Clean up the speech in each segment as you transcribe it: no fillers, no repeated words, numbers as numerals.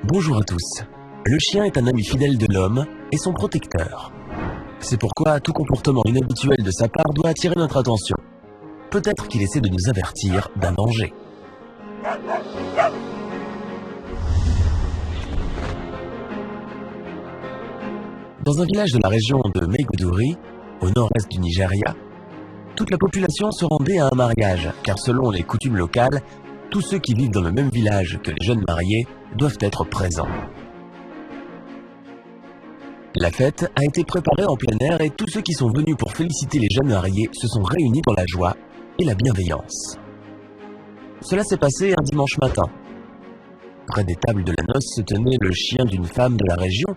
Bonjour à tous. Le chien est un ami fidèle de l'homme et son protecteur. C'est pourquoi tout comportement inhabituel de sa part doit attirer notre attention. Peut-être qu'il essaie de nous avertir d'un danger. Dans un village de la région de Maiduguri, au nord-est du Nigeria, toute la population se rendait à un mariage, car selon les coutumes locales, tous ceux qui vivent dans le même village que les jeunes mariés doivent être présents. La fête a été préparée en plein air et tous ceux qui sont venus pour féliciter les jeunes mariés se sont réunis dans la joie et la bienveillance. Cela s'est passé un dimanche matin. Près des tables de la noce se tenait le chien d'une femme de la région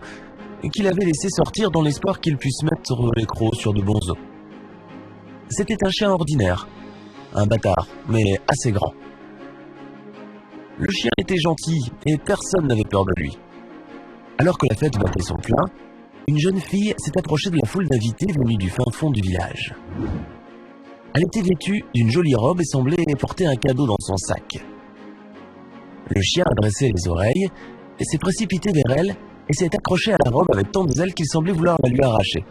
qu'il avait laissé sortir dans l'espoir qu'il puisse mettre les crocs sur de bons os. C'était un chien ordinaire, un bâtard, mais assez grand. Le chien était gentil et personne n'avait peur de lui. Alors que la fête battait son plein, une jeune fille s'est approchée de la foule d'invités venus du fin fond du village. Elle était vêtue d'une jolie robe et semblait porter un cadeau dans son sac. Le chien a dressé les oreilles et s'est précipité vers elle et s'est accroché à la robe avec tant de zèle qu'il semblait vouloir la lui arracher.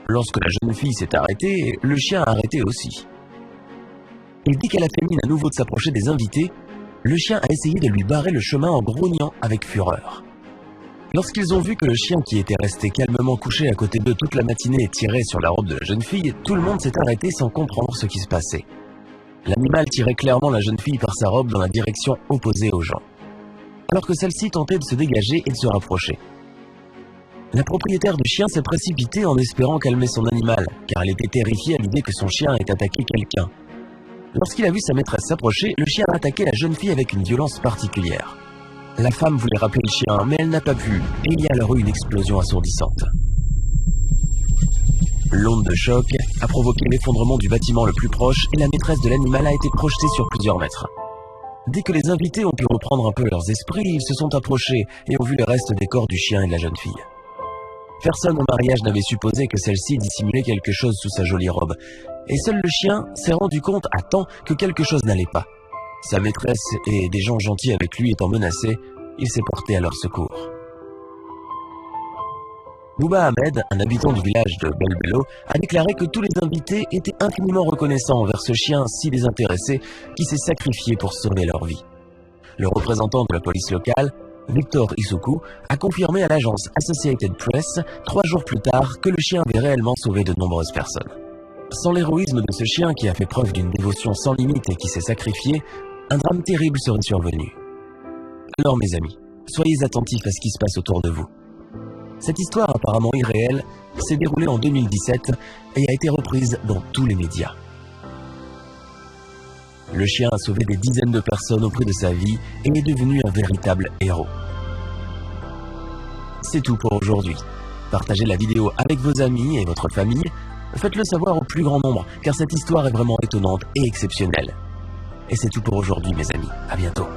Lorsque la jeune fille s'est arrêtée, le chien a arrêté aussi. Et dès qu'elle a fait mine à nouveau de s'approcher des invités, le chien a essayé de lui barrer le chemin en grognant avec fureur. Lorsqu'ils ont vu que le chien qui était resté calmement couché à côté d'eux toute la matinée tirait sur la robe de la jeune fille, tout le monde s'est arrêté sans comprendre ce qui se passait. L'animal tirait clairement la jeune fille par sa robe dans la direction opposée aux gens, alors que celle-ci tentait de se dégager et de se rapprocher. La propriétaire du chien s'est précipitée en espérant calmer son animal, car elle était terrifiée à l'idée que son chien ait attaqué quelqu'un. Lorsqu'il a vu sa maîtresse s'approcher, le chien a attaqué la jeune fille avec une violence particulière. La femme voulait rappeler le chien, mais elle n'a pas pu, et il y a alors eu une explosion assourdissante. L'onde de choc a provoqué l'effondrement du bâtiment le plus proche et la maîtresse de l'animal a été projetée sur plusieurs mètres. Dès que les invités ont pu reprendre un peu leurs esprits, ils se sont approchés et ont vu le reste des corps du chien et de la jeune fille. Personne au mariage n'avait supposé que celle-ci dissimulait quelque chose sous sa jolie robe, et seul le chien s'est rendu compte à temps que quelque chose n'allait pas. Sa maîtresse et des gens gentils avec lui étant menacés, il s'est porté à leur secours. Bouba Ahmed, un habitant du village de Belbello, a déclaré que tous les invités étaient infiniment reconnaissants envers ce chien si désintéressé qui s'est sacrifié pour sauver leur vie. Le représentant de la police locale, Victor Isuku, a confirmé à l'agence Associated Press 3 jours plus tard que le chien avait réellement sauvé de nombreuses personnes. Sans l'héroïsme de ce chien qui a fait preuve d'une dévotion sans limite et qui s'est sacrifié, un drame terrible serait survenu. Alors mes amis, soyez attentifs à ce qui se passe autour de vous. Cette histoire apparemment irréelle s'est déroulée en 2017 et a été reprise dans tous les médias. Le chien a sauvé des dizaines de personnes au prix de sa vie et est devenu un véritable héros. C'est tout pour aujourd'hui. Partagez la vidéo avec vos amis et votre famille. Faites-le savoir au plus grand nombre, car cette histoire est vraiment étonnante et exceptionnelle. Et c'est tout pour aujourd'hui, mes amis. À bientôt.